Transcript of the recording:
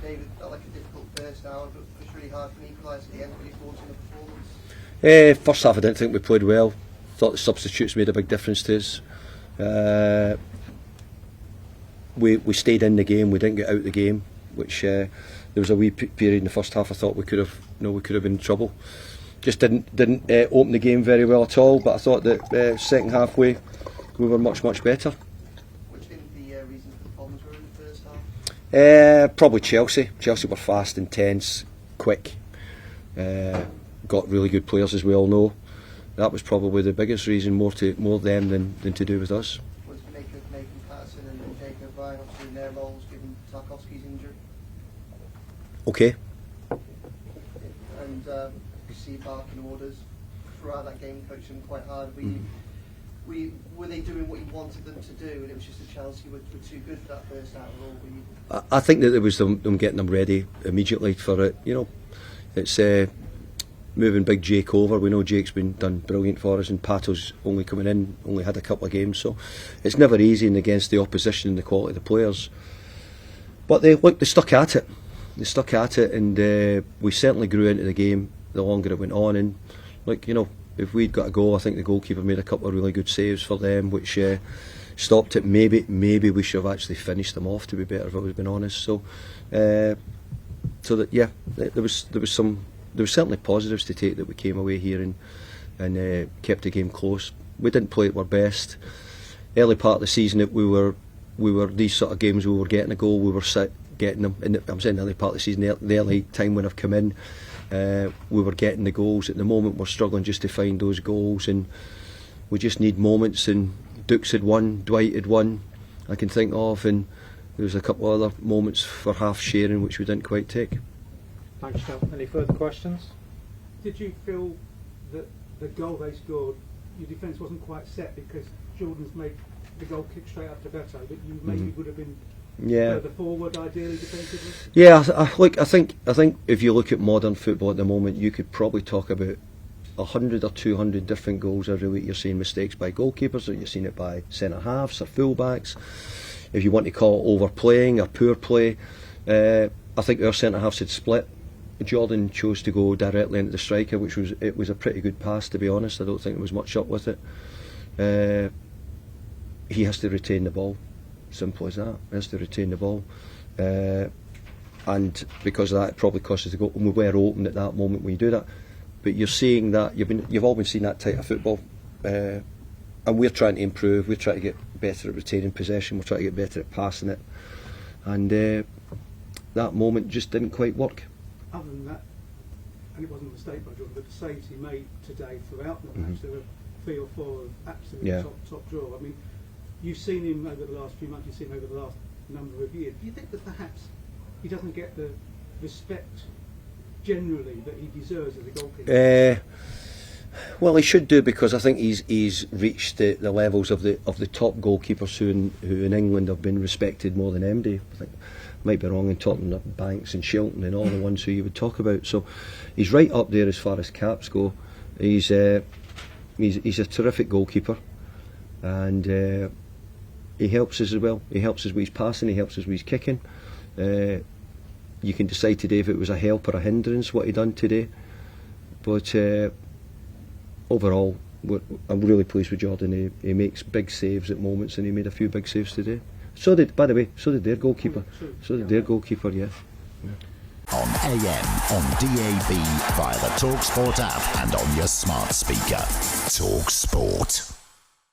David, felt like a difficult first hour, but it was really hard for an equaliser at the end. What are your thoughts on the performance? First half I didn't think we played well. Thought the substitutes made a big difference to us. We stayed in the game, we didn't get out of the game, which there was a wee period in the first half I thought we could have been in trouble. Just didn't open the game very well at all, but I thought that second half we were much better. What do you think the reasons for the problems were in the first half? Probably Chelsea. Chelsea were fast, intense, quick. Got really good players, as we all know. That was probably the biggest reason, more them than to do with us. What did you make of Nathan Patterson and Jacob Ryan, obviously in their roles, given Tarkowski's injury? Okay. And you see barking orders throughout that game, coaching quite hard. Were they doing what you wanted them to do, and it was just that Chelsea were too good for that first hour? Or I think that it was them getting them ready immediately for it. You know, it's moving Big Jake over. We know Jake's done brilliant for us, and Pato's only coming in, only had a couple of games, so it's never easy and against the opposition and the quality of the players. But they stuck at it. They stuck at it, and we certainly grew into the game the longer it went on. And if we'd got a goal, I think the goalkeeper made a couple of really good saves for them, which stopped it. Maybe we should have actually finished them off, to be better, if I was being honest. So there was certainly positives to take, that we came away here and kept the game close. We didn't play at our best. Early part of the season, we were these sort of games, we were getting a goal, we were getting them. I'm saying the early part of the season, the early time when I've come in, we were getting the goals. At the moment, we're struggling just to find those goals, and we just need moments. And Dukes had won, Dwight had won, I can think of, and there was a couple of other moments for half sharing which we didn't quite take. Thanks, John. Any further questions? Did you feel that the goal they scored, your defence wasn't quite set because Jordan's made the goal kick straight up to Beto, that you maybe would have been further forward ideally defensively? Yeah, I think if you look at modern football at the moment, you could probably talk about 100 or 200 different goals every week. You're seeing mistakes by goalkeepers, or you're seeing it by centre halves or full backs. If you want to call it overplaying or poor play, I think our centre halves had split. Jordan chose to go directly into the striker, which was a pretty good pass, to be honest. I don't think there was much up with it. He has to retain the ball, simple as that. He has to retain the ball, and because of that, it probably cost us the goal. And we were open at that moment when you do that. But you're seeing that you've all been seeing that type of football, and we're trying to improve. We're trying to get better at retaining possession. We're trying to get better at passing it, and that moment just didn't quite work. Other than that, and it wasn't a mistake by Jordan, but the saves he made today throughout the match, there were 3 or 4 of absolute top draw. I mean, you've seen him over the last few months, you've seen him over the last number of years. Do you think that perhaps he doesn't get the respect generally that he deserves as a goalkeeper? Well, he should do, because I think he's reached the levels of the top goalkeepers who in England have been respected more than MD. I think might be wrong in talking about Banks and Shilton and all the ones who you would talk about. So he's right up there as far as caps go. He's a terrific goalkeeper, and he helps us as well. He helps us with his passing, he helps us with his kicking. You can decide today if it was a help or a hindrance what he done today, but overall I'm really pleased with Jordan. He makes big saves at moments, and he made a few big saves today. So did their goalkeeper. Yeah. On AM, on DAB, via the talkSPORT app, and on your smart speaker. talkSPORT.